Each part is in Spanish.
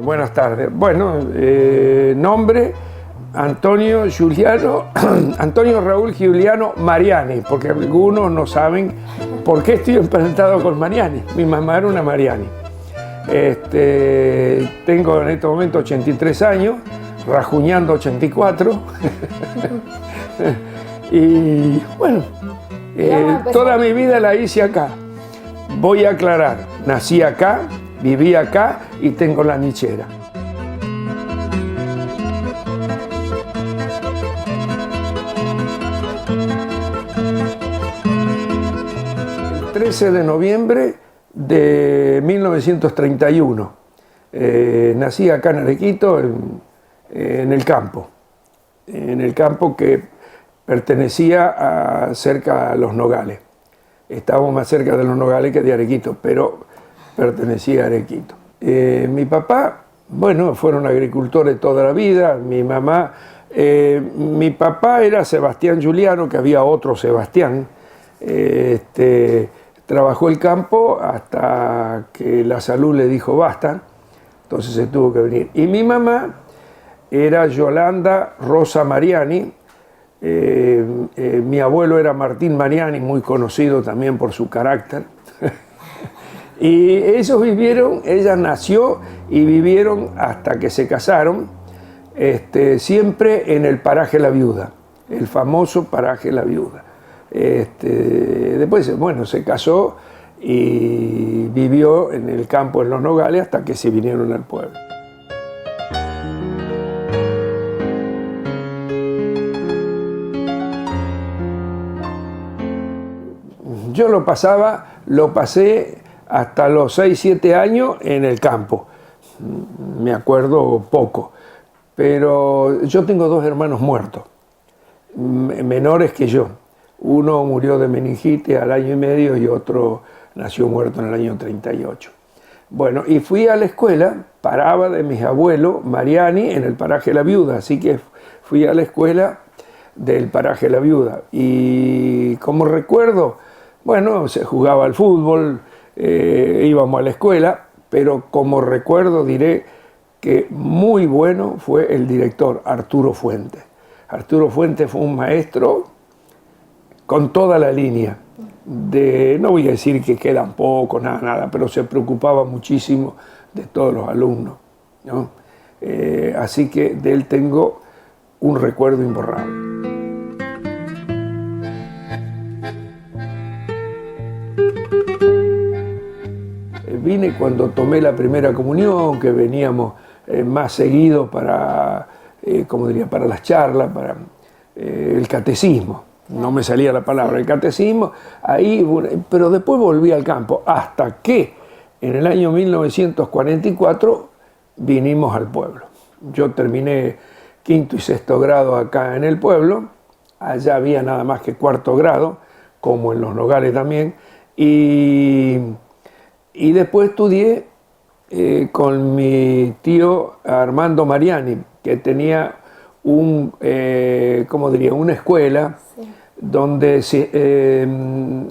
Buenas tardes. Bueno, nombre Antonio Raúl Giuliano Mariani, porque algunos no saben por qué estoy emparentado con Mariani. Mi mamá era una Mariani. Tengo en este momento 83 años, rajuñando 84. Y bueno, toda mi vida la hice acá. Voy a aclarar, nací acá, viví acá y tengo la nichera. El 13 de noviembre de 1931. Nací acá en Arequito, en el campo que pertenecía cerca a Los Nogales. Estábamos más cerca de Los Nogales que de Arequito, pero pertenecía a Arequito. Mi papá, bueno, fueron agricultores toda la vida. Mi mamá, mi papá era Sebastián Giuliano, que había otro Sebastián. Trabajó el campo hasta que la salud le dijo basta, entonces se tuvo que venir. Y mi mamá era Yolanda Rosa Mariani. Mi abuelo era Martín Mariani, muy conocido también por su carácter. Y ellos vivieron, ella nació y vivieron hasta que se casaron, siempre en el paraje La Viuda, el famoso paraje La Viuda. Después, bueno, se casó y vivió en el campo en Los Nogales hasta que se vinieron al pueblo. Yo lo pasé hasta los 6, 7 años en el campo. Me acuerdo poco. Pero yo tengo 2 hermanos muertos, menores que yo. Uno murió de meningitis al año y medio y otro nació muerto en el año 38. Bueno, y fui a la escuela, paraba de mis abuelos, Mariani, en el paraje La Viuda. Así que fui a la escuela del paraje La Viuda. Y como recuerdo, bueno, se jugaba al fútbol, íbamos a la escuela, pero como recuerdo diré que muy bueno fue el director Arturo Fuentes. Arturo Fuentes fue un maestro con toda la línea. No voy a decir que quedan pocos, nada, pero se preocupaba muchísimo de todos los alumnos, ¿no? Así que de él tengo un recuerdo imborrable. Vine cuando tomé la primera comunión, que veníamos más seguido para, para las charlas, para el catecismo. No me salía la palabra, el catecismo, ahí, pero después volví al campo, hasta que en el año 1944 vinimos al pueblo. Yo terminé 5º y 6º grado acá en el pueblo, allá había nada más que 4º grado, como en Los Nogales también, y después estudié con mi tío Armando Mariani, que tenía una escuela, sí, donde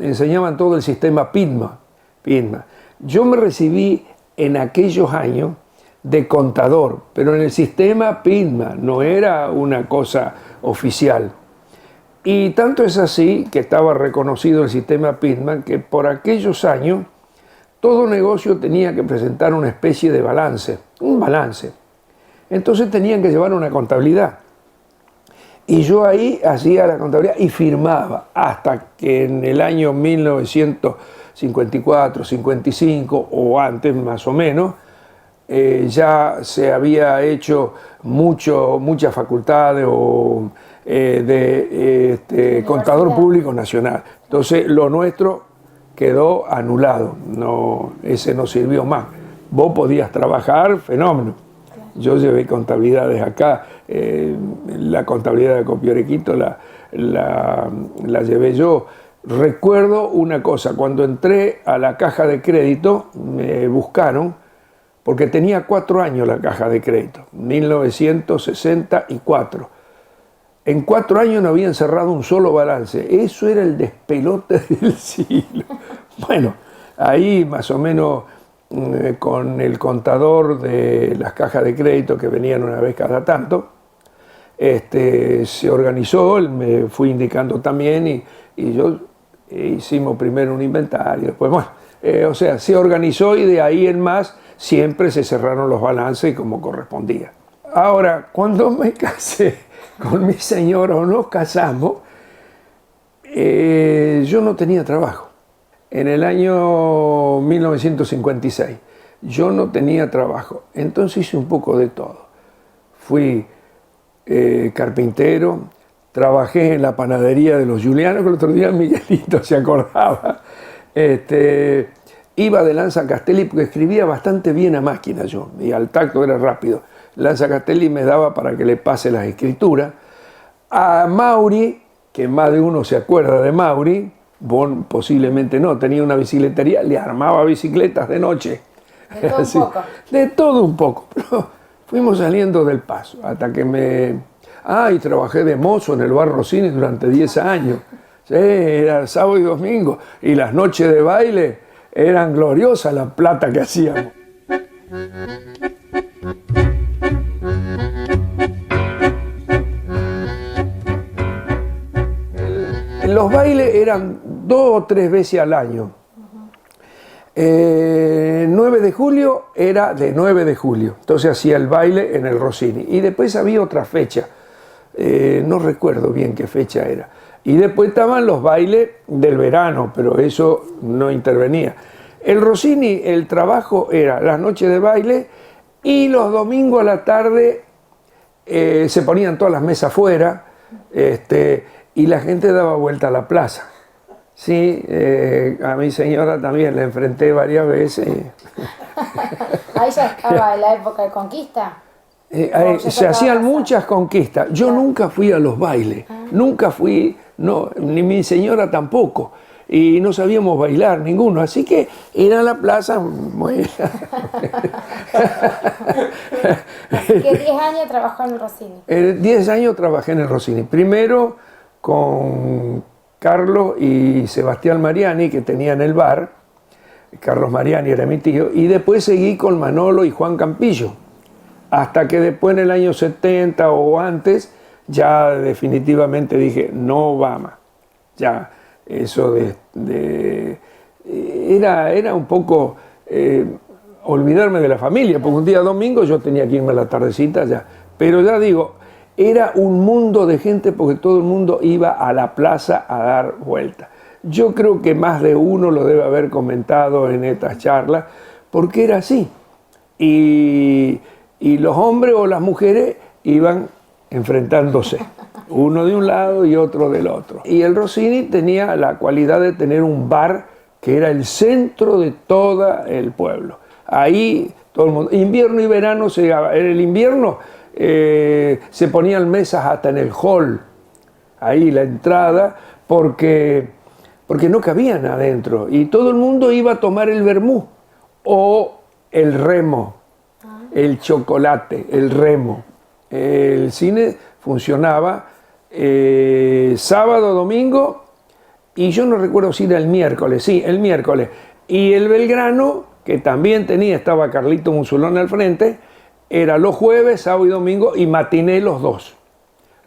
enseñaban todo el sistema PIDMA. Yo me recibí en aquellos años de contador, pero en el sistema PIDMA, no era una cosa oficial. Y tanto es así que estaba reconocido el sistema PIDMA, que por aquellos años todo negocio tenía que presentar una especie de balance, un balance. Entonces tenían que llevar una contabilidad. Y yo ahí hacía la contabilidad y firmaba, hasta que en el año 1954, 55 o antes más o menos, ya se había hecho muchas facultades de contador público nacional. Entonces lo nuestro quedó anulado, ese no sirvió más. Vos podías trabajar, fenómeno. Yo llevé contabilidades acá, la contabilidad de Copiorequito la llevé yo. Recuerdo una cosa, cuando entré a la caja de crédito me buscaron, porque tenía 4 años la caja de crédito, 1964. En 4 años no habían cerrado un solo balance. Eso era el despelote del siglo. Bueno, ahí más o menos con el contador de las cajas de crédito que venían una vez cada tanto, se organizó, él me fui indicando también y yo hicimos primero un inventario, después, bueno, o sea, se organizó y de ahí en más siempre se cerraron los balances como correspondía. Ahora, cuando me casé con mi señora o nos casamos, yo no tenía trabajo. En el año 1956 yo no tenía trabajo, entonces hice un poco de todo. Fui carpintero, trabajé en la panadería de los Julianos, que el otro día Miguelito se acordaba. Iba de Lanza Castelli porque escribía bastante bien a máquina yo, y al tacto era rápido. Lanza Castelli me daba para que le pase las escrituras. A Mauri, que más de uno se acuerda de Mauri, vos posiblemente no, tenía una bicicletería, le armaba bicicletas de noche. De todo un poco. De todo un poco, pero fuimos saliendo del paso, hasta que y trabajé de mozo en el bar Rossini durante 10 años. Sí, era sábado y domingo, y las noches de baile eran gloriosas la plata que hacíamos. Los bailes eran 2 o 3 veces al año. 9 de julio era de 9 de julio, entonces hacía el baile en el Rossini. Y después había otra fecha, no recuerdo bien qué fecha era. Y después estaban los bailes del verano, pero eso no intervenía. El Rossini, el trabajo era las noches de baile y los domingos a la tarde se ponían todas las mesas afuera y la gente daba vuelta a la plaza. Sí, a mi señora también la enfrenté varias veces. Ahí ya estaba en la época de conquista. Se hacían muchas conquistas. Yo nunca fui a los bailes, nunca fui, no, ni mi señora tampoco. Y no sabíamos bailar ninguno, así que era la plaza. Así que 10 años trabajó en el Rossini. 10 años trabajé en el Rossini. Primero con Carlos y Sebastián Mariani, que tenían el bar. Carlos Mariani era mi tío. Y después seguí con Manolo y Juan Campillo. Hasta que después en el año 70 o antes, ya definitivamente dije, no va más. Ya, eso era un poco olvidarme de la familia, porque un día domingo yo tenía que irme a la tardecita ya. Pero ya digo, era un mundo de gente porque todo el mundo iba a la plaza a dar vueltas. Yo creo que más de uno lo debe haber comentado en estas charlas, porque era así. Y los hombres o las mujeres iban enfrentándose, uno de un lado y otro del otro. Y el Rossini tenía la cualidad de tener un bar que era el centro de todo el pueblo. Ahí todo el mundo, invierno y verano, en el invierno se ponían mesas hasta en el hall, ahí la entrada, porque no cabían adentro. Y todo el mundo iba a tomar el vermú o el remo. El chocolate, el remo. El cine funcionaba sábado, domingo, y yo no recuerdo si era el miércoles, sí, el miércoles. Y el Belgrano, que también estaba Carlito Musulón al frente, era los jueves, sábado y domingo, y matiné los dos.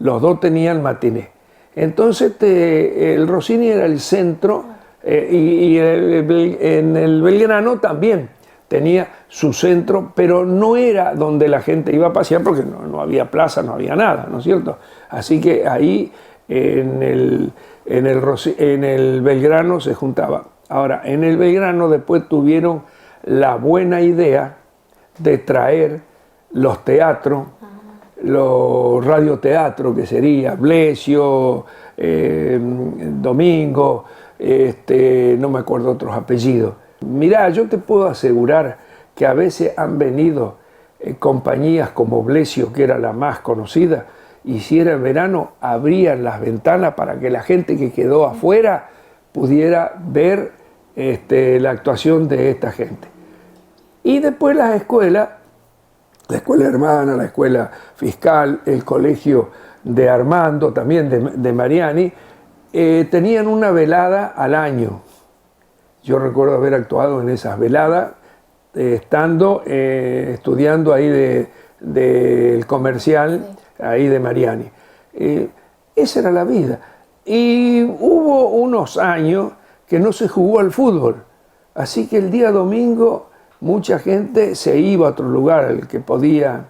Los dos tenían matiné. Entonces el Rossini era el centro En el Belgrano también tenía su centro, pero no era donde la gente iba a pasear porque no había plaza, no había nada, ¿no es cierto? Así que ahí en el Belgrano se juntaba. Ahora, en el Belgrano después tuvieron la buena idea de traer los teatros, los radioteatros, que sería Blesio, Domingo, no me acuerdo otros apellidos. Mirá, yo te puedo asegurar que a veces han venido compañías como Blesio, que era la más conocida, y si era en verano, abrían las ventanas para que la gente que quedó afuera pudiera ver la actuación de esta gente. Y después las escuelas, la escuela hermana, la escuela fiscal, el colegio de Armando, también de Mariani, tenían una velada al año. Yo recuerdo haber actuado en esas veladas, estudiando ahí del comercial, ahí de Mariani. Esa era la vida. Y hubo unos años que no se jugó al fútbol, así que el día domingo mucha gente se iba a otro lugar, el que podía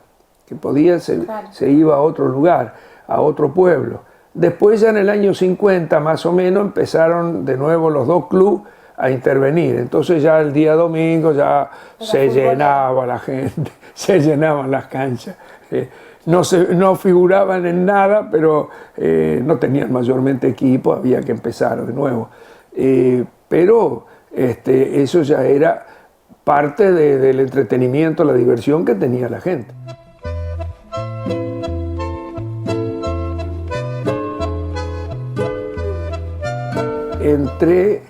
se iba a otro lugar, a otro pueblo. Después ya en el año 50 más o menos empezaron de nuevo los dos clubes a intervenir. Entonces ya el día domingo ya se llenaba la gente, se llenaban las canchas. No figuraban en nada, pero no tenían mayormente equipo, había que empezar de nuevo. Pero eso ya era parte del entretenimiento, la diversión que tenía la gente. Entré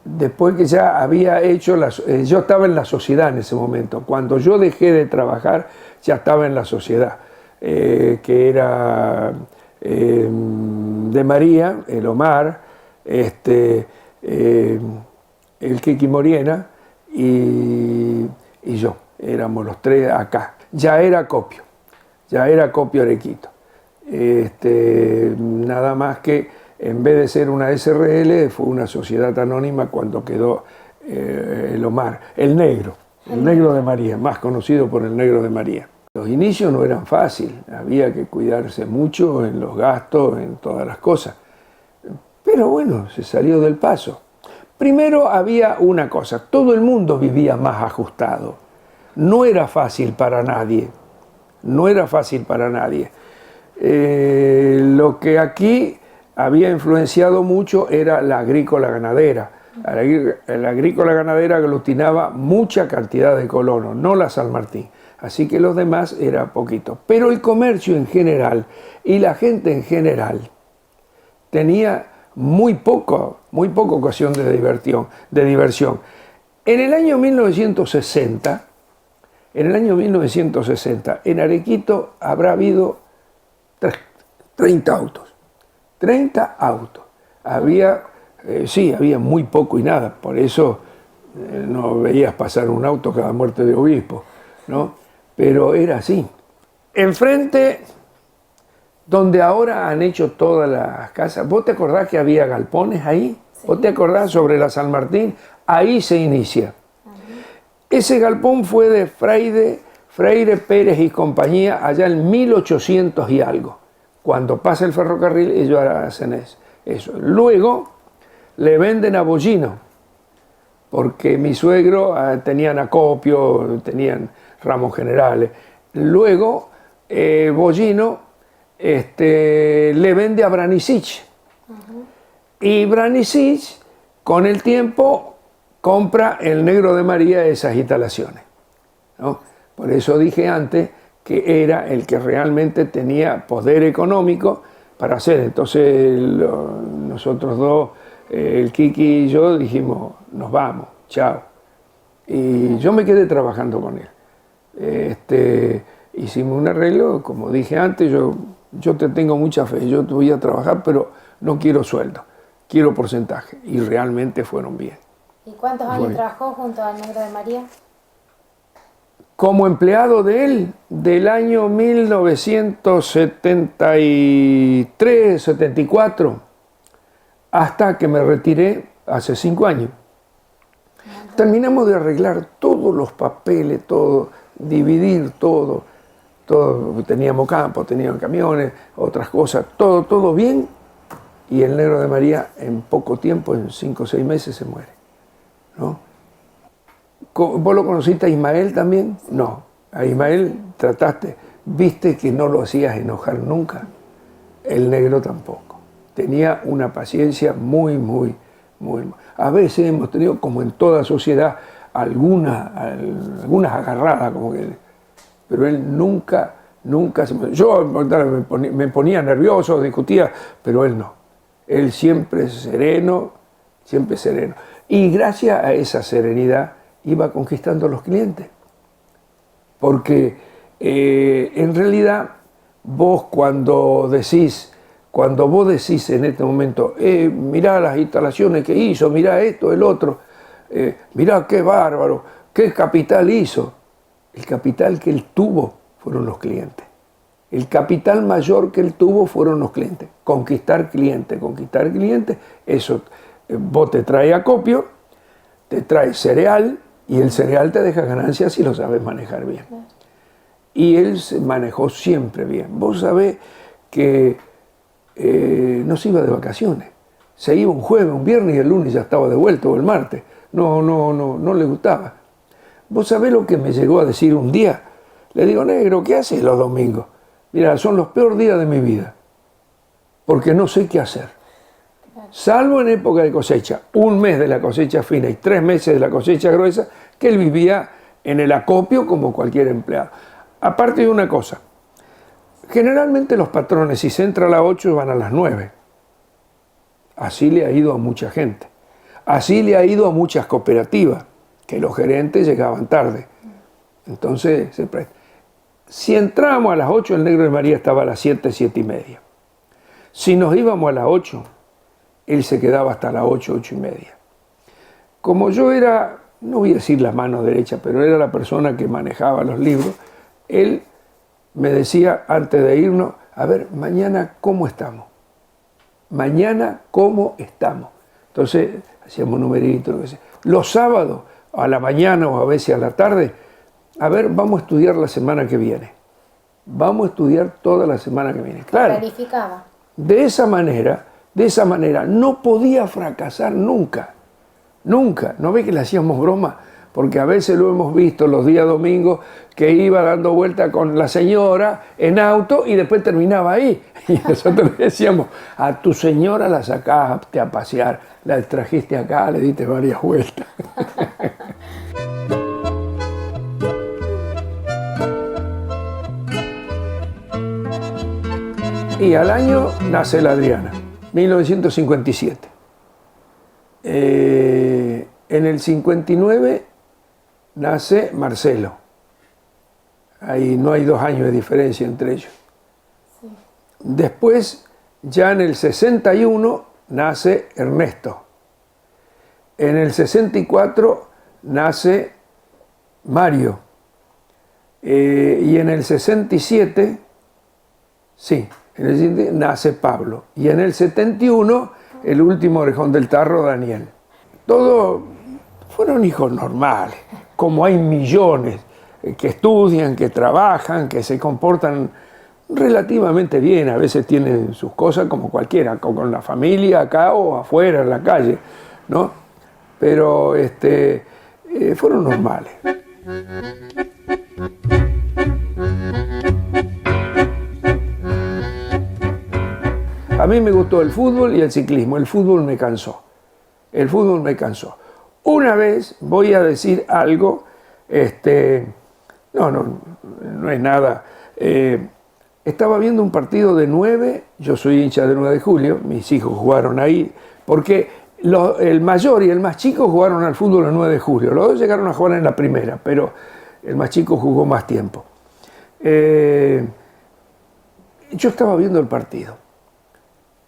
después que ya había hecho, yo estaba en la sociedad en ese momento. Cuando yo dejé de trabajar, ya estaba en la sociedad, que era de María, el Omar, el Kiki Moriena y yo. Éramos los tres acá. Ya era Copio Arequito. Nada más que en vez de ser una SRL, fue una sociedad anónima cuando quedó el Omar, el negro de María, más conocido por el negro de María. Los inicios no eran fáciles, había que cuidarse mucho en los gastos, en todas las cosas. Pero bueno, se salió del paso. Primero había una cosa, todo el mundo vivía más ajustado. No era fácil para nadie, lo que aquí había influenciado mucho era la agrícola ganadera. La agrícola ganadera aglutinaba mucha cantidad de colonos, no la San Martín. Así que los demás era poquito. Pero el comercio en general y la gente en general tenía muy poco ocasión de diversión. En el año 1960, en Arequito habrá habido 30 autos. 30 autos. Había muy poco y nada, por eso no veías pasar un auto cada muerte de obispo, ¿no? Pero era así. Enfrente, donde ahora han hecho todas las casas, ¿vos te acordás que había galpones ahí? Sí. ¿Vos te acordás sobre la San Martín? Ahí se inicia. Ese galpón fue de Freire Pérez y compañía allá en 1800 y algo. Cuando pasa el ferrocarril, ellos hacen eso. Luego le venden a Bollino, porque mi suegro tenían acopio, tenían ramos generales. Luego Bollino le vende a Branicic. Y Branicic, con el tiempo, compra el Negro de María esas instalaciones, ¿no? Por eso dije antes que era el que realmente tenía poder económico para hacer. Entonces nosotros dos, el Kiki y yo, dijimos, nos vamos, chao. Y yo me quedé trabajando con él. Hicimos un arreglo, como dije antes, yo te tengo mucha fe, yo te voy a trabajar, pero no quiero sueldo, quiero porcentaje. Y realmente fueron bien. ¿Y cuántos años trabajó junto al Negro de María? Como empleado de él, del año 1973, 74, hasta que me retiré hace 5 años. Terminamos de arreglar todos los papeles, todo, dividir todo, teníamos campo, teníamos camiones, otras cosas, todo bien, y el Negro de María en poco tiempo, en 5 o 6 meses, se muere, ¿no? ¿Vos lo conociste a Ismael también? No, a Ismael trataste, viste que no lo hacías enojar nunca, el Negro tampoco, tenía una paciencia muy. A veces hemos tenido, como en toda sociedad, algunas agarradas, pero él nunca se... Yo me ponía nervioso, discutía, pero él no. Él siempre sereno. Y gracias a esa serenidad iba conquistando a los clientes. Porque en realidad vos cuando vos decís en este momento, mirá las instalaciones que hizo, mirá esto, el otro, mirá qué bárbaro, qué capital hizo. El capital que él tuvo fueron los clientes. El capital mayor que él tuvo fueron los clientes. Conquistar clientes, eso vos te trae acopio, te trae cereal, y el cereal te deja ganancias si lo sabes manejar bien. Y él se manejó siempre bien. Vos sabés que no se iba de vacaciones. Se iba un jueves, un viernes y el lunes ya estaba de vuelta, o el martes. No le gustaba. ¿Vos sabés lo que me llegó a decir un día? Le digo, Negro, ¿qué haces los domingos? Mira, son los peores días de mi vida, porque no sé qué hacer. Salvo en época de cosecha, 1 mes de la cosecha fina y 3 meses de la cosecha gruesa, que él vivía en el acopio como cualquier empleado. Aparte de una cosa, generalmente los patrones, si se entra a las 8, van a las 9. Así le ha ido a mucha gente. Así le ha ido a muchas cooperativas, que los gerentes llegaban tarde. Entonces, si entrábamos a las 8, el Negro de María estaba a las 7, 7 y media. Si nos íbamos a las 8, él se quedaba hasta las 8, 8 y media. Como yo era, no voy a decir la mano derecha, pero era la persona que manejaba los libros, él me decía antes de irnos, a ver, mañana cómo estamos. Mañana cómo estamos. Entonces hacíamos numeritos, lo que sea. Los sábados, a la mañana o a veces a la tarde, a ver, vamos a estudiar la semana que viene. Vamos a estudiar toda la semana que viene. Claro. Planificaba. De esa manera, no podía fracasar nunca. Nunca. ¿No ve que le hacíamos broma? Porque a veces lo hemos visto los días domingos que iba dando vuelta con la señora en auto y después terminaba ahí. Y nosotros le decíamos, a tu señora la sacaste a pasear, la trajiste acá, le diste varias vueltas. Y al año nace la Adriana, 1957. En el 59 nace Marcelo. Ahí no hay 2 años de diferencia entre ellos. Sí. Después, ya en el 61, nace Ernesto. En el 64 nace Mario. Y en el 67, sí, nace Pablo. Y en el 71, el último orejón del tarro, Daniel. Todos fueron hijos normales, como hay millones que estudian, que trabajan, que se comportan relativamente bien. A veces tienen sus cosas como cualquiera, con la familia acá o afuera, en la calle, ¿no? Pero fueron normales. A mí me gustó el fútbol y el ciclismo. El fútbol me cansó. Una vez voy a decir algo, no es nada. Estaba viendo un partido de 9, yo soy hincha de 9 de julio, mis hijos jugaron ahí, porque el mayor y el más chico jugaron al fútbol el 9 de julio. Los dos llegaron a jugar en la primera, pero el más chico jugó más tiempo. Yo estaba viendo el partido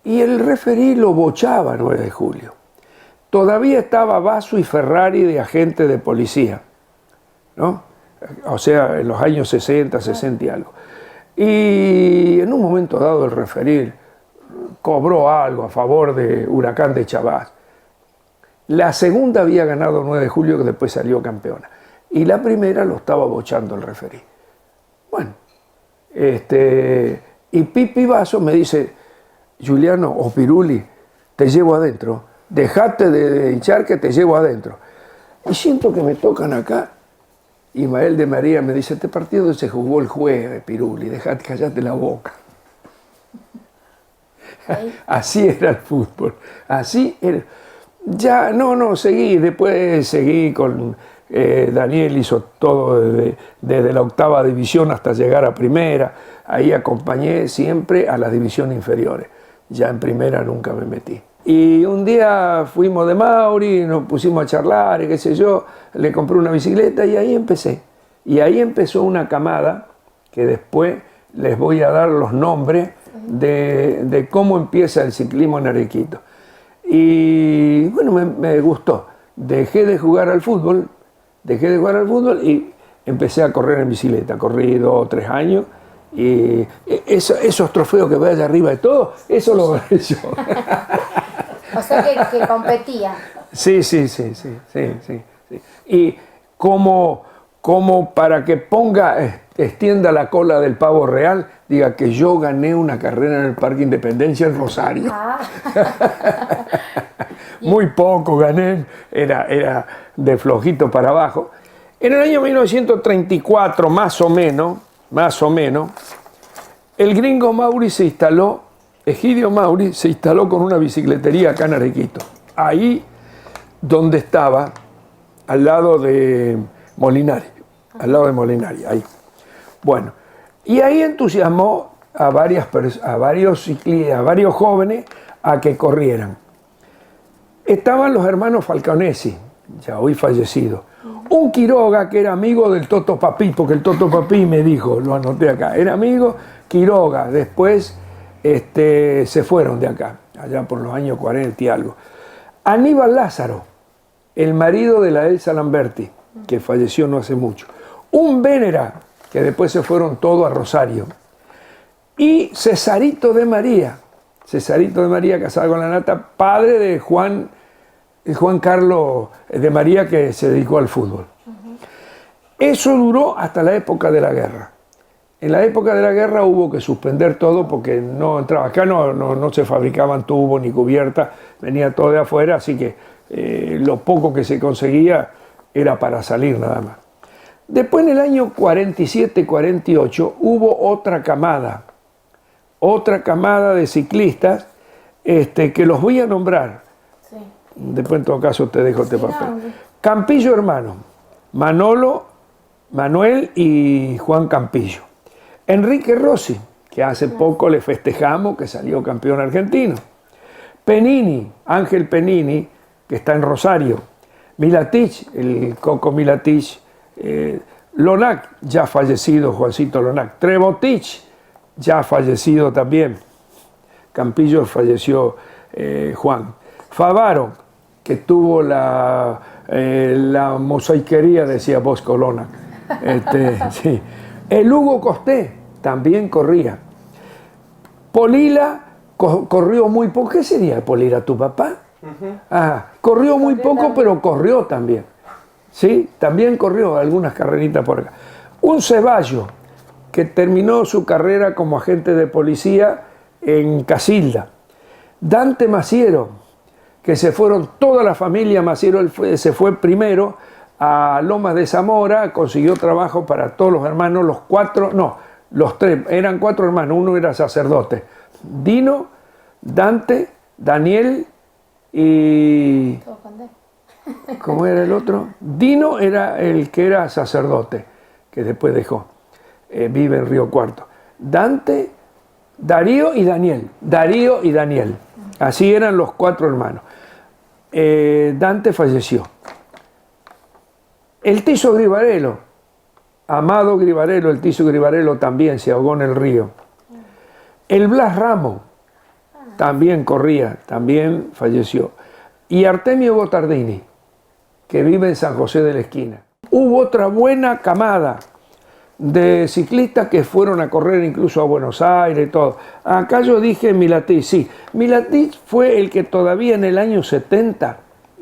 y el referí lo bochaba 9 de julio. Todavía estaba Basso y Ferrari de agente de policía, ¿no? O sea, en los años 60, 60 y algo. Y en un momento dado el referí cobró algo a favor de Huracán de Chabás. La segunda había ganado 9 de julio, que después salió campeona. Y la primera lo estaba bochando el referí. Bueno, y Pipi Vaso me dice, Juliano o Piruli, te llevo adentro. Dejate de hinchar que te llevo adentro. Y siento que me tocan acá. Ismael de María me dice, este partido se jugó el jueves, Piruli, callate la boca. Así era el fútbol, así era. Ya, no, seguí, después seguí con Daniel, hizo todo desde la 8ª división hasta llegar a primera. Ahí acompañé siempre a las divisiones inferiores. Ya en primera nunca me metí. Y un día fuimos de Mauri, nos pusimos a charlar y qué sé yo, le compré una bicicleta y ahí empecé. Y ahí empezó una camada que después les voy a dar los nombres de cómo empieza el ciclismo en Arequito. Y bueno, me gustó. Dejé de jugar al fútbol y empecé a correr en bicicleta. Corrí 2 o 3 años y esos trofeos que ve allá arriba de todo, eso lo gané yo. O sea que competía. Sí. Y como para que extienda la cola del pavo real, diga que yo gané una carrera en el Parque Independencia en Rosario. Muy poco gané, era de flojito para abajo. En el año 1934, más o menos, el gringo Mauri se instaló, Egidio Mauri se instaló con una bicicletería acá en Arequito. Ahí donde estaba, al lado de Molinari, ahí. Bueno, y ahí entusiasmó a varios ciclistas, a varios jóvenes a que corrieran. Estaban los hermanos Falconesi, ya hoy fallecidos. Un Quiroga que era amigo del Toto Papí, porque el Toto Papí me dijo, lo anoté acá, era amigo Quiroga, después se fueron de acá, allá por los años 40 y algo. Aníbal Lázaro, el marido de la Elsa Lamberti, que falleció no hace mucho. Un Vénera, que después se fueron todos a Rosario. Y Cesarito de María, casado con la Nata, padre de Juan Carlos de María, que se dedicó al fútbol. Eso duró hasta la época de la guerra. En la época de la guerra hubo que suspender todo porque no entraba. Acá no se fabricaban tubos ni cubiertas, venía todo de afuera, así que lo poco que se conseguía era para salir nada más. Después en el año 47-48 hubo otra camada de ciclistas que los voy a nombrar. Sí. Después en todo caso te dejo este papel. No. Campillo hermano, Manolo, Manuel y Juan Campillo. Enrique Rossi, que hace poco le festejamos que salió campeón argentino. Penini, Ángel Penini, que está en Rosario. Milatich, el Coco Milatich. Lonac, ya fallecido, Juancito Lonac. Trebotich, ya fallecido también. Campillo falleció Juan. Favaro, que tuvo la mosaiquería, decía Bosco Lonac. Sí. El Hugo Costé también corría. Polila corrió muy poco. ¿Qué sería Polila, tu papá? Corrió muy poco, pero corrió también. Sí, también corrió algunas carreritas por acá. Un Ceballo, que terminó su carrera como agente de policía en Casilda. Dante Maciero, que se fueron toda la familia Maciero, él se fue primero a Lomas de Zamora, consiguió trabajo para todos los hermanos, los 3, eran 4 hermanos, uno era sacerdote. Dino, Dante, Daniel y... ¿Cómo era el otro? Dino era el que era sacerdote, que después dejó. Vive en Río Cuarto. Dante, Darío y Daniel. Así eran los 4 hermanos. Dante falleció. El Tizo Gribarello, Amado Gribarello, el Tizo Gribarello también se ahogó en el río. El Blas Ramos también corría, también falleció. Y Artemio Gotardini, que vive en San José de la Esquina. Hubo otra buena camada de ciclistas que fueron a correr incluso a Buenos Aires y todo. Acá yo dije Milatich, sí. Milatich fue el que todavía en el año 70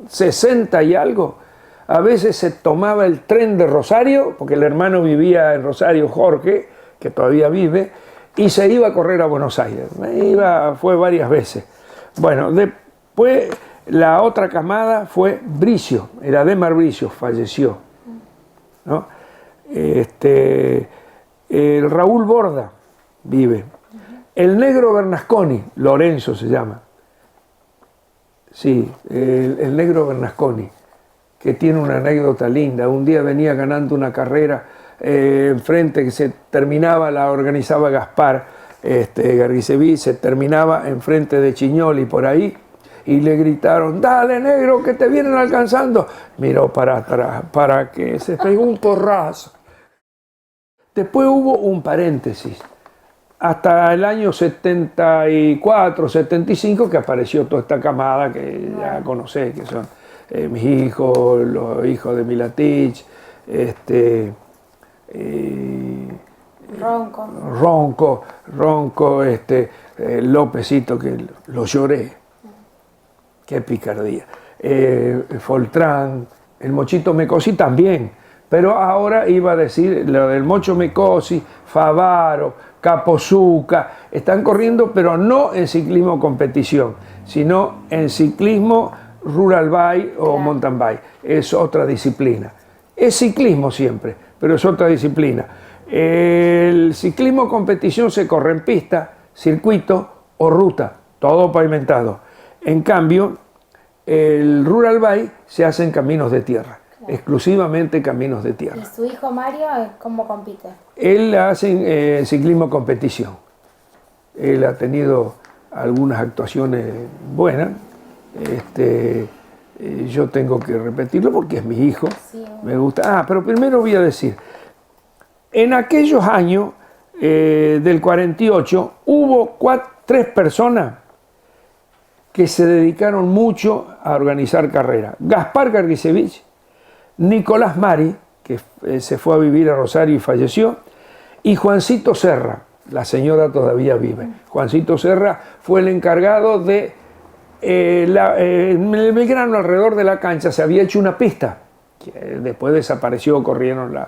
60 y algo, a veces se tomaba el tren de Rosario, porque el hermano vivía en Rosario, Jorge, que todavía vive, y se iba a correr a Buenos Aires. Fue varias veces. Bueno, después la otra camada fue Bricio, era Demar Bricio, falleció, ¿no? El Raúl Borda vive. El negro Bernasconi, Lorenzo se llama. Sí, el negro Bernasconi, que tiene una anécdota linda. Un día venía ganando una carrera enfrente que se terminaba, la organizaba Gaspar Garguiseví, se terminaba enfrente de Chiñoli por ahí, y le gritaron: dale negro que te vienen alcanzando. Miró para atrás, para que se pegó un porrazo. Después hubo un paréntesis, hasta el año 74, 75, que apareció toda esta camada que ya conocés, que son mis hijos, los hijos de Milatich, Ronco, Lópezito, que lo lloré, qué picardía, Foltrán, el Mochito Mecosi también, pero ahora iba a decir lo del Mocho Mecosi, Favaro, Capozuca, están corriendo, pero no en ciclismo competición, sino en ciclismo rural bike o mountain bike, es otra disciplina. Es ciclismo siempre, pero es otra disciplina. El ciclismo competición se corre en pista, circuito o ruta, todo pavimentado. En cambio, el rural bike se hace en caminos de tierra, exclusivamente caminos de tierra. ¿Y su hijo Mario cómo compite? Él hace ciclismo competición. Él ha tenido algunas actuaciones buenas. Yo tengo que repetirlo porque es mi hijo. Sí. Me gusta. Pero primero voy a decir, en aquellos años del 48 hubo 3 personas que se dedicaron mucho a organizar carreras. Gaspar Garguisevich, Nicolás Mari, que se fue a vivir a Rosario y falleció, y Juancito Serra, la señora todavía vive. Juancito Serra fue el encargado de en el Belgrano, alrededor de la cancha, se había hecho una pista, que después desapareció, corrieron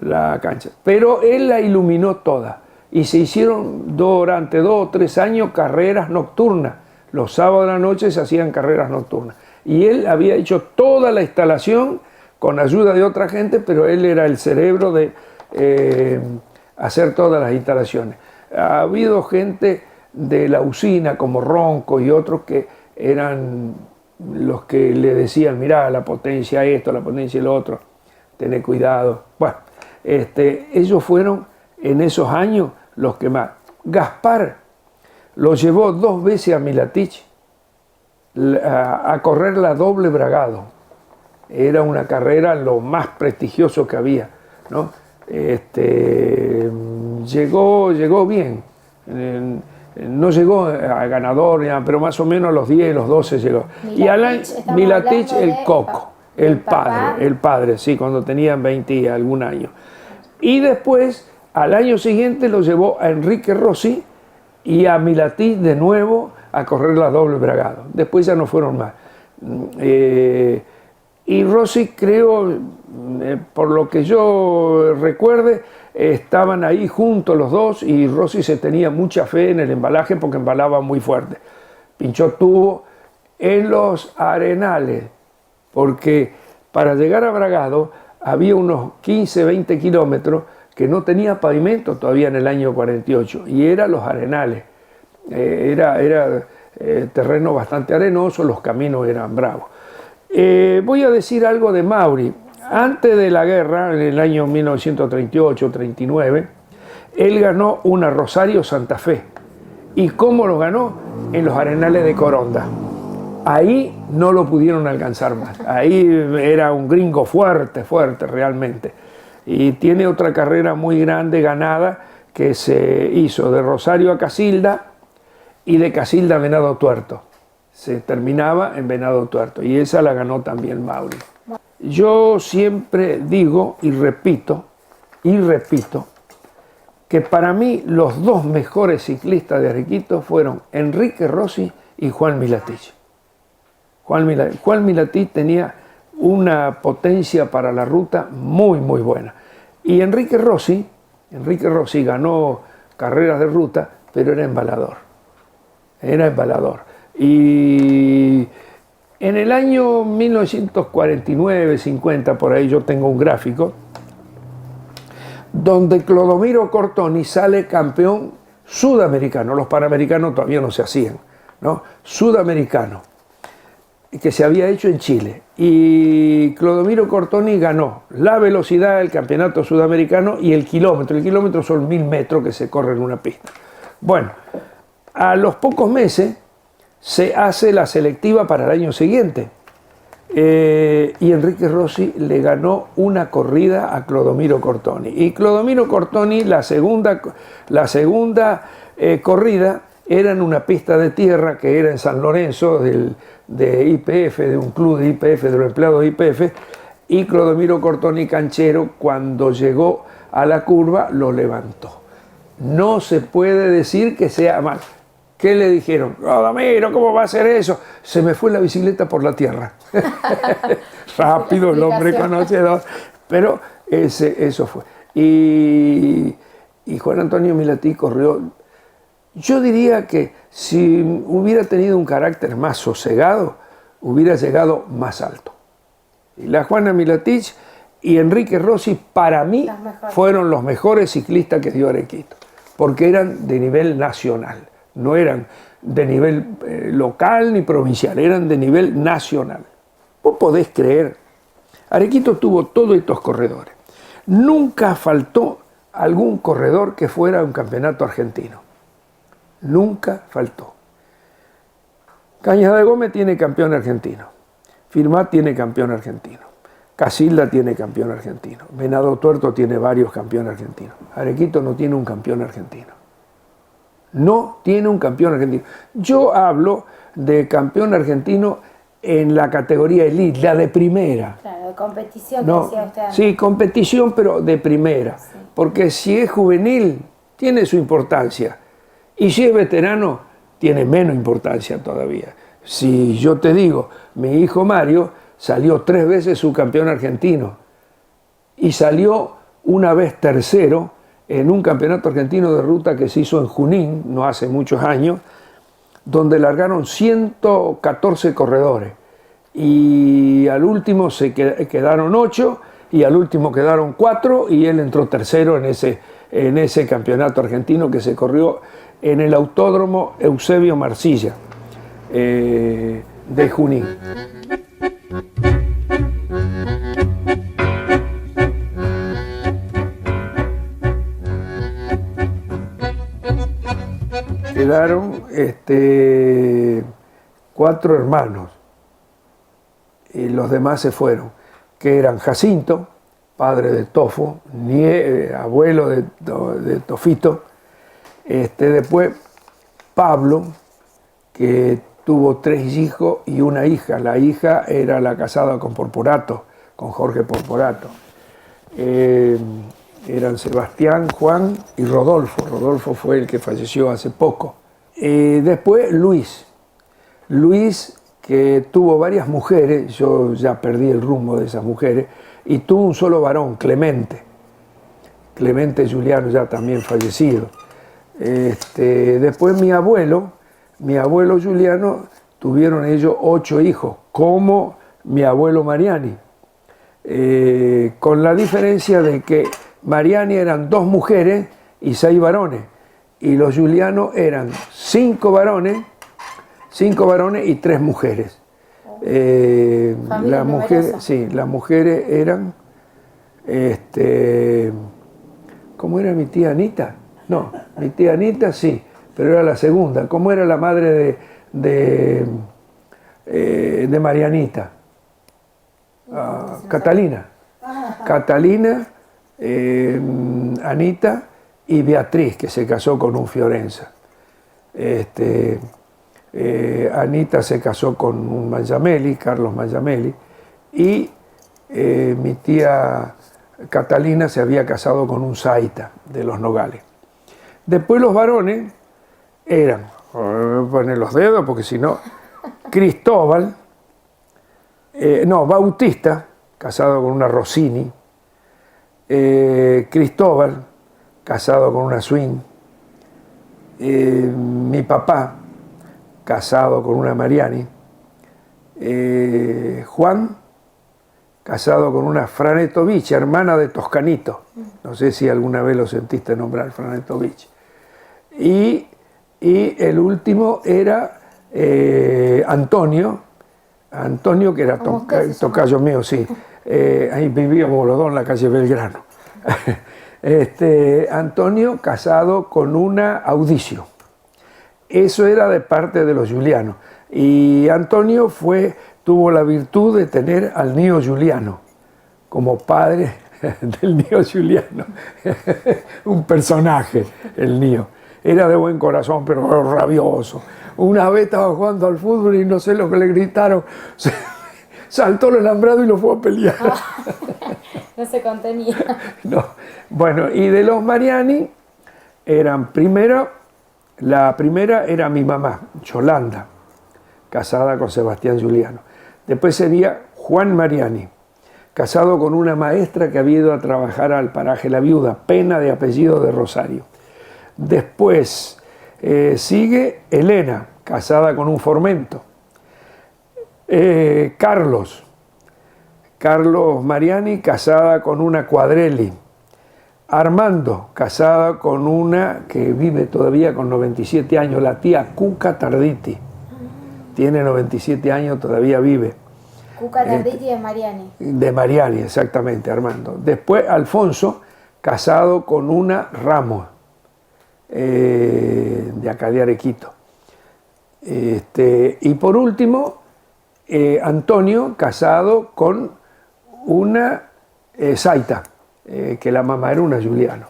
la cancha, pero él la iluminó toda, y se hicieron durante 2 o 3 años carreras nocturnas. Los sábados de la noche se hacían carreras nocturnas, y él había hecho toda la instalación con ayuda de otra gente, pero él era el cerebro de hacer todas las instalaciones. Ha habido gente de la usina como Ronco y otros que eran los que le decían: mirá, la potencia esto, la potencia lo otro, tené cuidado. Bueno, ellos fueron en esos años los que más. Gaspar lo llevó 2 veces a Milatich a correr la doble bragado. Era una carrera lo más prestigioso que había, ¿no? Llegó bien. No llegó a ganador, pero más o menos a los 10, los 12 llegó. Milatich, el Coco, el padre, sí, cuando tenían 20 y algún año. Y después, al año siguiente, lo llevó a Enrique Rossi y a Milatich de nuevo a correr la doble bragado. Después ya no fueron más. Y Rossi, creo, por lo que yo recuerde, estaban ahí juntos los dos, y Rossi se tenía mucha fe en el embalaje porque embalaba muy fuerte. Pinchó tubo en los arenales, porque para llegar a Bragado había unos 15, 20 kilómetros que no tenía pavimento todavía en el año 48, y eran los arenales. Era terreno bastante arenoso, los caminos eran bravos. Voy a decir algo de Mauri. Antes de la guerra, en el año 1938-39, él ganó una Rosario Santa Fe. ¿Y cómo lo ganó? En los arenales de Coronda. Ahí no lo pudieron alcanzar más. Ahí era un gringo fuerte realmente. Y tiene otra carrera muy grande ganada que se hizo de Rosario a Casilda y de Casilda a Venado Tuerto. Se terminaba en Venado Tuerto, y esa la ganó también Mauri. Yo siempre digo y repito, que para mí los 2 mejores ciclistas de Arequito fueron Enrique Rossi y Juan Milatich. Juan Milatí tenía una potencia para la ruta muy, muy buena. Y Enrique Rossi ganó carreras de ruta, pero era embalador. Era embalador. Y en el año 1949-50, por ahí yo tengo un gráfico, donde Clodomiro Cortoni sale campeón sudamericano. Los panamericanos todavía no se hacían, ¿no? Sudamericano, que se había hecho en Chile. Y Clodomiro Cortoni ganó la velocidad del campeonato sudamericano y el kilómetro. El kilómetro son 1000 metros que se corren en una pista. Bueno, a los pocos meses se hace la selectiva para el año siguiente. Y Enrique Rossi le ganó una corrida a Clodomiro Cortoni. Y Clodomiro Cortoni, la segunda corrida, era en una pista de tierra que era en San Lorenzo, de YPF, de un club de YPF, de los empleados de YPF, y Clodomiro Cortoni, canchero, cuando llegó a la curva, lo levantó. No se puede decir que sea mal. ¿Qué le dijeron? Clodomiro, ¿cómo va a hacer eso? Se me fue la bicicleta por la tierra. Rápido, el hombre conocedor. Pero eso fue. Y Juan Antonio Milatí corrió. Yo diría que si hubiera tenido un carácter más sosegado, hubiera llegado más alto. Y la Juana Milatich y Enrique Rossi, para mí, fueron los mejores ciclistas que dio Arequito, porque eran de nivel nacional. No eran de nivel local ni provincial, eran de nivel nacional. Vos podés creer, Arequito tuvo todos estos corredores. Nunca faltó algún corredor que fuera a un campeonato argentino. Nunca faltó. Cañas de Gómez tiene campeón argentino. Firmat tiene campeón argentino. Casilda tiene campeón argentino. Venado Tuerto tiene varios campeones argentinos. Arequito no tiene un campeón argentino. No tiene un campeón argentino. Yo hablo de campeón argentino en la categoría elite, la de primera. Claro, de competición, no, decía usted antes. Sí, competición, pero de primera. Sí. Porque si es juvenil, tiene su importancia. Y si es veterano, tiene menos importancia todavía. Si yo te digo, mi hijo Mario salió 3 veces subcampeón argentino y salió una vez tercero en un campeonato argentino de ruta que se hizo en Junín, no hace muchos años, donde largaron 114 corredores. Y al último se quedaron 8 y al último quedaron 4 y él entró tercero en ese campeonato argentino que se corrió en el Autódromo Eusebio Marcilla de Junín. Quedaron 4 hermanos y los demás se fueron, que eran Jacinto, padre de Tofo, abuelo de Tofito, después Pablo, que tuvo 3 hijos y una hija. La hija era la casada con Porporato, con Jorge Porporato. Eran Sebastián, Juan y Rodolfo. Rodolfo fue el que falleció hace poco. Después Luis, que tuvo varias mujeres, yo ya perdí el rumbo de esas mujeres, y tuvo un solo varón, Clemente Juliano, ya también fallecido. Después mi abuelo Juliano, tuvieron ellos 8 hijos, como mi abuelo Mariani, con la diferencia de que Mariani eran 2 mujeres y 6 varones, y los Julianos eran 5 varones y 3 mujeres. Las mujeres eran, ¿cómo era mi tía Anita? No, mi tía Anita sí, pero era la segunda. ¿Cómo era la madre de Marianita? Catalina. Catalina, Anita y Beatriz, que se casó con un Fiorenza. Anita se casó con un Mangiamelli, Carlos Mangiamelli, y mi tía Catalina se había casado con un Zaita de los Nogales. Después los varones eran, voy a poner los dedos porque si no, Cristóbal, No, Bautista, casado con una Rossini. Cristóbal, casado con una Swing. Mi papá, casado con una Mariani. Juan, casado con una Franetovich, hermana de Toscanito. No sé si alguna vez lo sentiste nombrar, Franetovich. Y el último era Antonio, que era tocayo mío, sí. Ahí vivíamos los dos en la calle Belgrano. Antonio casado con una Audicio. Eso era de parte de los Giuliano. Y Antonio tuvo la virtud de tener al Nio Giuliano como padre del Nio Giuliano. Un personaje, el Nio. Era de buen corazón, pero rabioso. Una vez estaba jugando al fútbol y no sé lo que le gritaron. Saltó el alambrado y lo fue a pelear. No se contenía. No. Bueno, y de los Mariani la primera era mi mamá, Yolanda, casada con Sebastián Giuliano. Después sería Juan Mariani, casado con una maestra que había ido a trabajar al paraje La Viuda, Pena de apellido de Rosario. Después sigue Elena, casada con un Formento. Carlos Mariani, casada con una Quadrelli. Armando, casada con una que vive todavía con 97 años, la tía Cuca Tarditi. Tiene 97 años, todavía vive. Cuca Tarditi de Mariani. De Mariani, exactamente, Armando. Después Alfonso, casado con una Ramos, de acá de Arequito. Y por último, Antonio, casado con una Zaita, que la mamá era una Giuliano.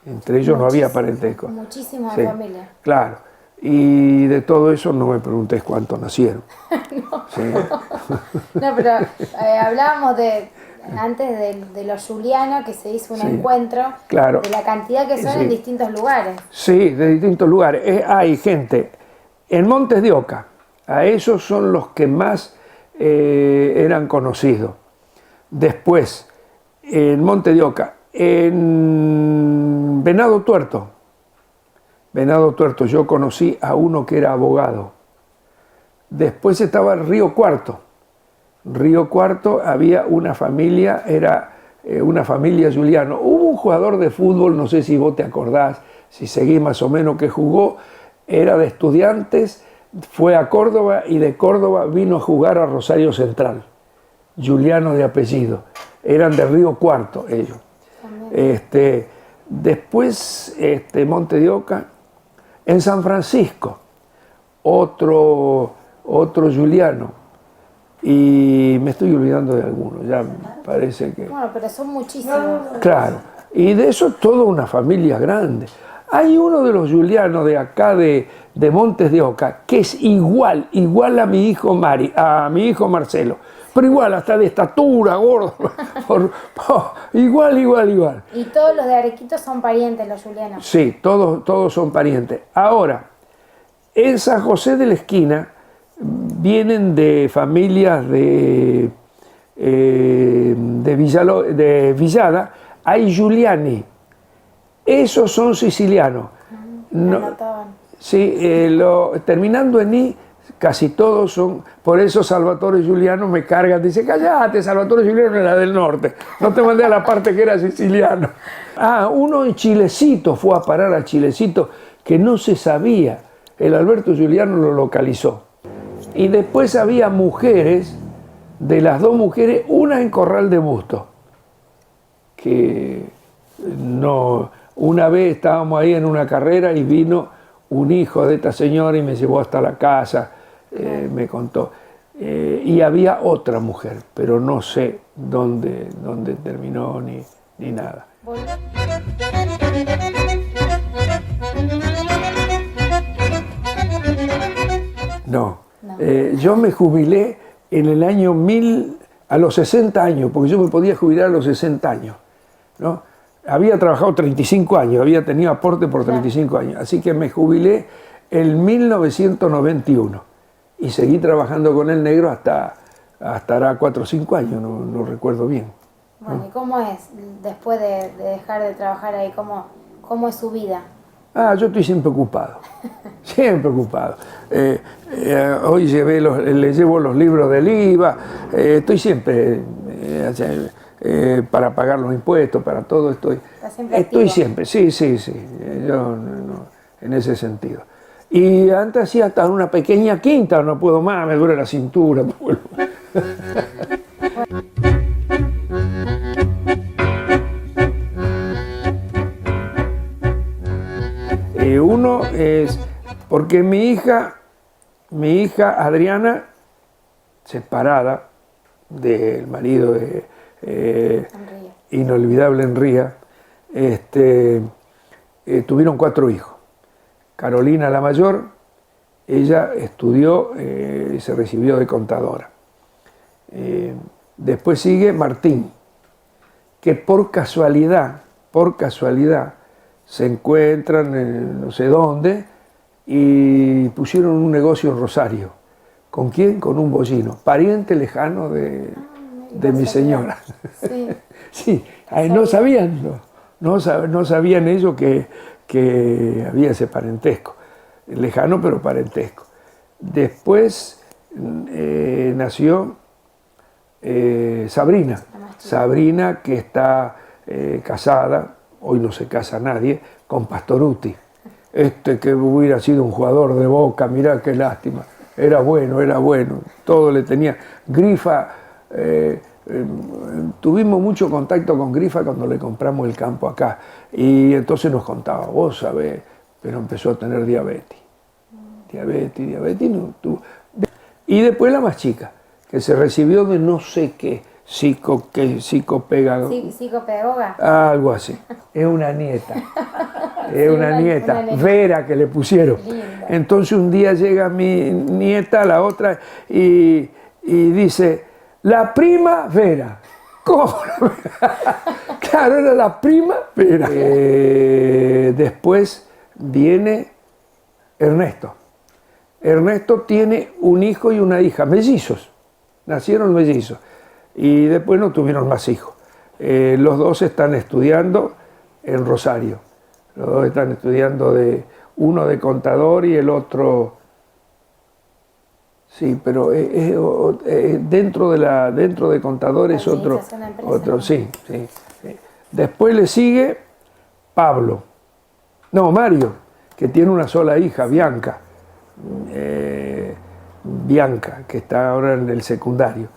Entre ellos no había parentesco. Muchísima sí, familia. Claro. Y de todo eso no me preguntes cuántos nacieron. No, Sí. no, pero hablábamos antes de los Giuliano, que se hizo un encuentro, claro, de la cantidad que son en distintos lugares. Sí, de distintos lugares. Hay gente en Montes de Oca, a esos son los que más eran conocidos. Después, en Monte de Oca, en Venado Tuerto, yo conocí a uno que era abogado. Después estaba el Río Cuarto. Río Cuarto había una familia, era una familia Giuliano. Hubo un jugador de fútbol, no sé si vos te acordás, si seguís más o menos, que jugó, era de Estudiantes, fue a Córdoba y de Córdoba vino a jugar a Rosario Central. Giuliano de apellido. Eran de Río Cuarto ellos. Después, Monte de Oca, en San Francisco, otro Giuliano. Y me estoy olvidando de algunos, ya parece que... Bueno, pero son muchísimos. Claro, y de eso toda una familia grande. Hay uno de los Giuliano de acá de Montes de Oca que es igual a mi hijo Marcelo, pero igual, hasta de estatura, gordo, igual. Y todos los de Arequito son parientes, los Giuliano. Sí, todos son parientes. Ahora, en San José de la Esquina vienen de familias de Villada, hay Giuliani. Esos son sicilianos. Sí, terminando en I, casi todos son. Por eso Salvatore Giuliano me cargan. Dice, cállate, Salvatore Giuliano era del norte. No te mandé a la parte que era siciliano. Uno en Chilecito, fue a parar a Chilecito, que no se sabía. El Alberto Giuliano lo localizó. Y después había mujeres, de las dos mujeres, una en Corral de Busto, que no, una vez estábamos ahí en una carrera y vino un hijo de esta señora y me llevó hasta la casa, me contó. Y había otra mujer, pero no sé dónde terminó ni nada. No. Yo me jubilé en el año 1000, a los 60 años, porque yo me podía jubilar a los 60 años, ¿no? Había trabajado 35 años, había tenido aporte por 35 años, así que me jubilé en 1991 y seguí trabajando con el negro hasta hará 4 o 5 años, no recuerdo bien. Bueno, ¿y cómo es después de dejar de trabajar ahí? ¿Cómo es su vida? Yo estoy siempre ocupado, siempre ocupado. Hoy le llevo los libros del IVA, estoy siempre para pagar los impuestos, para todo estoy siempre, sí, yo en ese sentido. Y antes hacía hasta una pequeña quinta, no puedo más, me duele la cintura. Uno es porque mi hija Adriana, separada del marido de inolvidable Enría, tuvieron 4 hijos. Carolina, la mayor, ella estudió y se recibió de contadora. Después sigue Martín, que por casualidad, se encuentran en no sé dónde y pusieron un negocio en Rosario. ¿Con quién? Con un bollino, pariente lejano de mi señora. Sí, sí, no sabían ellos que había ese parentesco, lejano pero parentesco. Después nació Sabrina, que está casada, hoy no se casa nadie, con Pastoruti. Que hubiera sido un jugador de Boca, mirá qué lástima. Era bueno, todo le tenía. Grifa, tuvimos mucho contacto con Grifa cuando le compramos el campo acá. Y entonces nos contaba, vos sabés, pero empezó a tener diabetes. Y después la más chica, que se recibió de no sé qué. Psicopedagoga. Algo así. Es una nieta. Una nieta. Vera, que le pusieron. Linda. Entonces un día llega mi nieta, la otra, y dice, la prima Vera. ¿Cómo? Claro, era la prima Vera. Después viene Ernesto. Ernesto tiene un hijo y una hija, mellizos. Nacieron mellizos. Y después no tuvieron más hijos. Los dos están estudiando en Rosario. Los dos están estudiando, uno de contador y el otro... Sí, pero dentro de contador es otro, sí. Después le sigue Mario, que tiene una sola hija, Bianca, que está ahora en el secundario.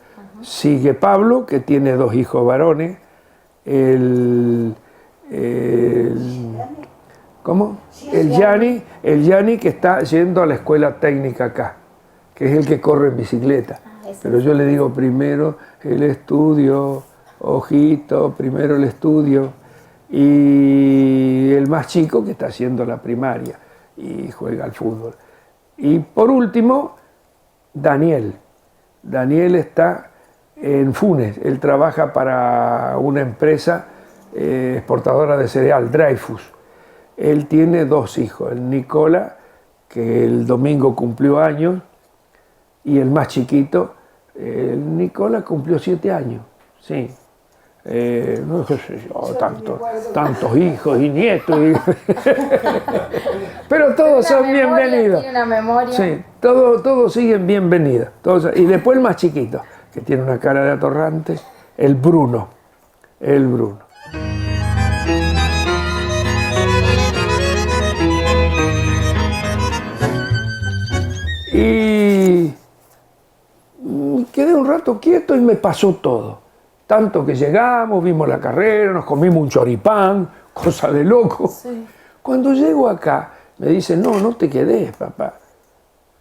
Sigue Pablo, que tiene 2 hijos varones. ¿Cómo? El Gianni, que está yendo a la escuela técnica acá, que es el que corre en bicicleta. Pero yo le digo primero el estudio, ojito, primero el estudio. Y el más chico, que está haciendo la primaria y juega al fútbol. Y por último, Daniel. Daniel está en Funes, él trabaja para una empresa exportadora de cereal, Dreyfus. Él tiene 2 hijos, el Nicola, que el domingo cumplió años, y el más chiquito, el Nicola cumplió 7 años, sí. No sé yo, tantos hijos y nietos. Pero todos son bienvenidos. Tiene una memoria. Sí, todos siguen bienvenidos. Y después el más chiquito, que tiene una cara de atorrante, el Bruno. Y quedé un rato quieto y me pasó todo. Tanto que llegamos, vimos la carrera, nos comimos un choripán, cosa de loco. Sí. Cuando llego acá, me dicen, no te quedes, papá.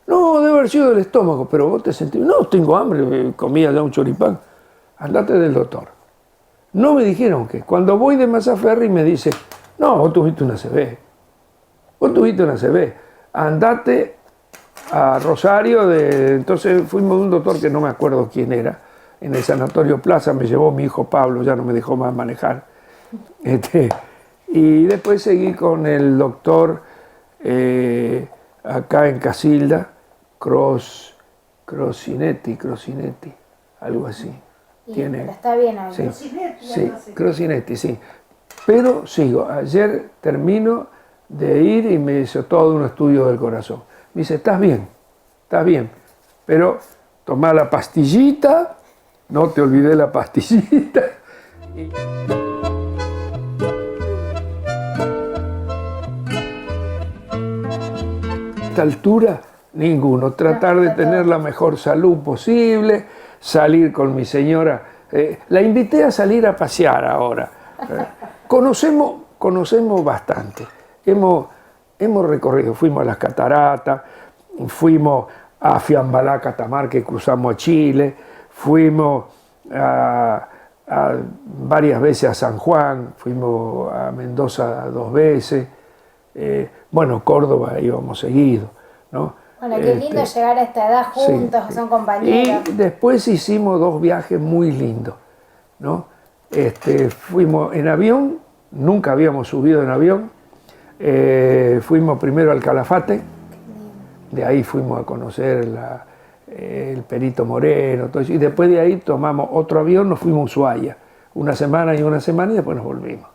No, debe haber sido del estómago, pero vos te sentís, no, tengo hambre, comía ya un choripán. Andate del doctor. No me dijeron que. Cuando voy de Mazaferri me dice, no, vos tuviste una CB. Andate a Rosario, entonces fuimos de un doctor que no me acuerdo quién era. En el Sanatorio Plaza me llevó mi hijo Pablo, ya no me dejó más manejar. Y después seguí con el doctor acá en Casilda, Crocinetti, algo así. Pero está bien ahí. Sí, sí, Crocinetti, sí. Pero sigo, ayer termino de ir y me hizo todo un estudio del corazón. Me dice, estás bien, pero toma la pastillita, no te olvides la pastillita. A esta altura, ninguno. Tratar de tener la mejor salud posible, salir con mi señora. La invité a salir a pasear ahora. Conocemos bastante. Hemos recorrido, fuimos a las cataratas, fuimos a Fiambalá, Catamarca, que cruzamos a Chile, fuimos varias veces a San Juan, fuimos a Mendoza 2 veces, bueno, Córdoba íbamos seguido, ¿no? Bueno, qué lindo llegar a esta edad juntos, sí, son compañeros. Y después hicimos 2 viajes muy lindos, ¿no? Fuimos en avión, nunca habíamos subido en avión, fuimos primero al Calafate, de ahí fuimos a conocer el Perito Moreno, todo eso, y después de ahí tomamos otro avión, nos fuimos a Ushuaia, una semana y después nos volvimos,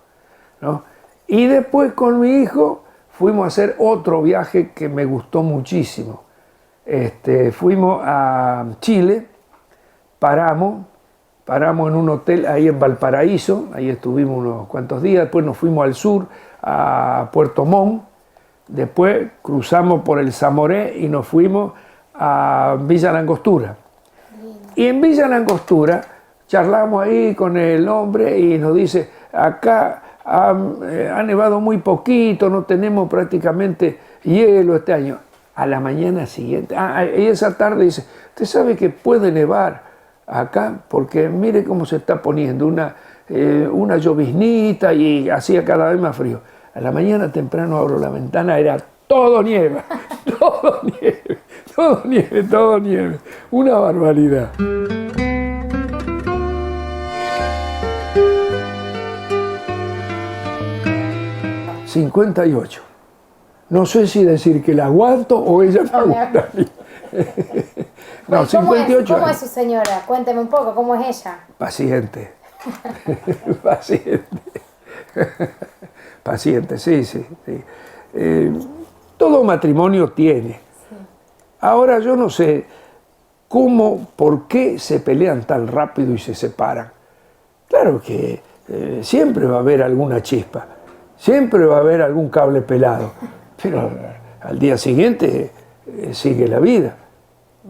¿no? Y después con mi hijo fuimos a hacer otro viaje que me gustó muchísimo. Fuimos a Chile, paramos en un hotel ahí en Valparaíso, ahí estuvimos unos cuantos días, después nos fuimos al sur, a Puerto Montt, después cruzamos por el Zamoré y nos fuimos a Villa Langostura. Y en Villa Langostura charlamos ahí con el hombre y nos dice, acá ha nevado muy poquito, no tenemos prácticamente hielo este año. A la mañana siguiente, y esa tarde dice, ¿usted sabe que puede nevar acá? Porque mire cómo se está poniendo una lloviznita y hacía cada vez más frío. A la mañana temprano abro la ventana, era todo nieve, todo nieve, una barbaridad. ...58... No sé si decir que la aguanto o ella me aguanta a mí. No, 58 ¿Cómo es su señora? Cuénteme un poco, ¿cómo es ella? Paciente. Paciente, sí. Todo matrimonio tiene. Sí. Ahora yo no sé por qué se pelean tan rápido y se separan. Claro que siempre va a haber alguna chispa, siempre va a haber algún cable pelado. Pero al día siguiente sigue la vida.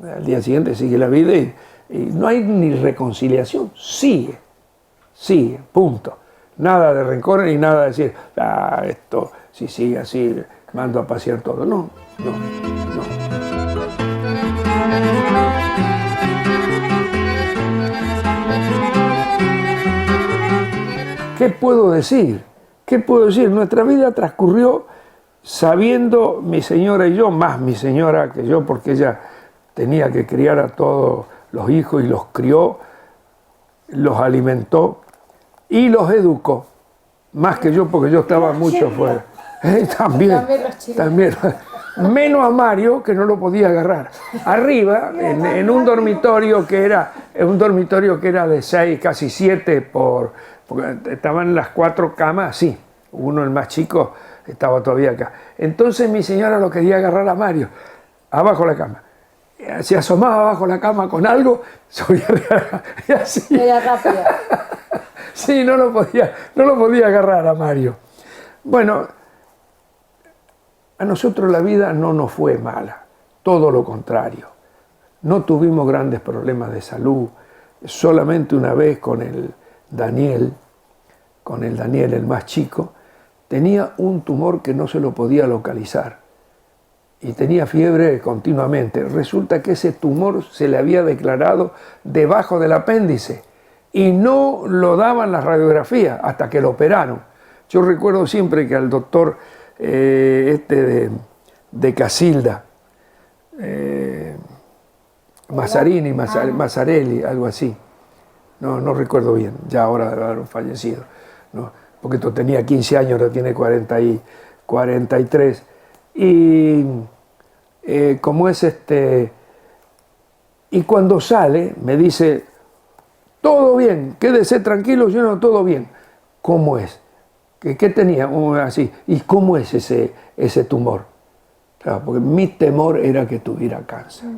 Al día siguiente sigue la vida y no hay ni reconciliación. Sigue, punto. Nada de rencor ni nada de decir, esto, si sigue así, mando a pasear todo. No. ¿Qué puedo decir? Nuestra vida transcurrió sabiendo mi señora y yo, más mi señora que yo, porque ella tenía que criar a todos los hijos y los crió, los alimentó y los educó, más que yo porque yo estaba mucho fuera. También. Menos a Mario, que no lo podía agarrar. Arriba, en un dormitorio que era de 6, casi 7 porque estaban las 4 camas así. Uno, el más chico, estaba todavía acá. Entonces mi señora lo quería agarrar a Mario, abajo de la cama. Se asomaba abajo de la cama con algo, y así. Era rápido. Sí, no lo podía agarrar a Mario. Bueno, a nosotros la vida no nos fue mala, todo lo contrario. No tuvimos grandes problemas de salud, solamente una vez con el Daniel, el más chico, tenía un tumor que no se lo podía localizar y tenía fiebre continuamente. Resulta que ese tumor se le había declarado debajo del apéndice y no lo daban las radiografías hasta que lo operaron. Yo recuerdo siempre que al doctor de Casilda, Mazzarelli, algo así, no recuerdo bien, ya ahora debe haber fallecido, ¿no? Porque esto tenía 15 años, ahora tiene 43. Y como es y cuando sale, me dice, todo bien, quédese tranquilo, yo no, todo bien. ¿Cómo es? ¿Qué tenía? Así. ¿Y cómo es ese tumor? Claro, porque mi temor era que tuviera cáncer.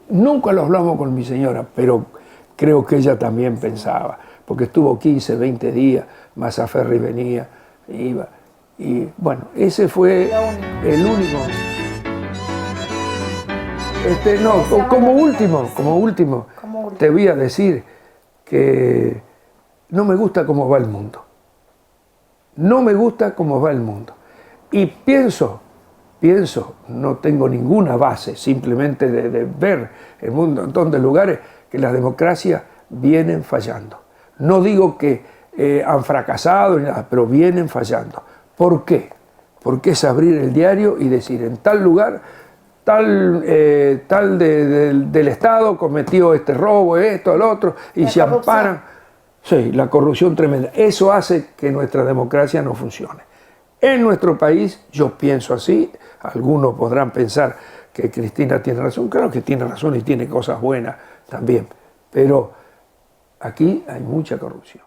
Nunca lo hablamos con mi señora, pero creo que ella también pensaba, porque estuvo 15, 20 días, Masaferri venía, iba. Y bueno, ese fue el único. No, como último, te voy a decir que no me gusta cómo va el mundo. No me gusta cómo va el mundo. Y pienso, no tengo ninguna base, simplemente de ver el mundo en montón de lugares, que las democracias vienen fallando. No digo que han fracasado, pero vienen fallando. ¿Por qué? Porque es abrir el diario y decir, en tal lugar, tal del Estado cometió este robo, esto, lo otro, y se amparan. Sí, la corrupción tremenda. Eso hace que nuestra democracia no funcione. En nuestro país, yo pienso así, algunos podrán pensar que Cristina tiene razón, claro que tiene razón y tiene cosas buenas también, pero aquí hay mucha corrupción.